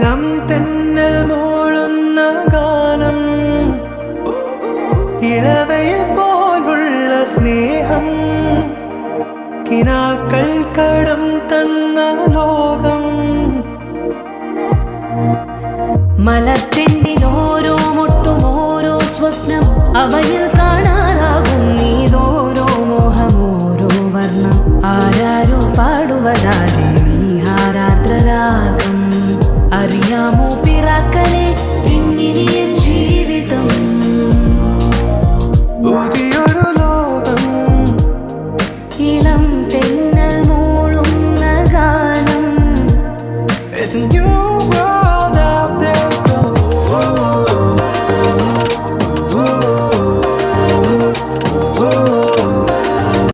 ഇളം തെന്നൽ മൂളുന്ന ഗാനം, ഇളവയിൽ പോലുള്ള സ്നേഹം, കിനാക്കൾ കടം തന്ന ലോകം. മലർച്ചെണ്ടിൽ ഓരോ മുട്ടും ഓരോ സ്വപ്നം, അവയിൽ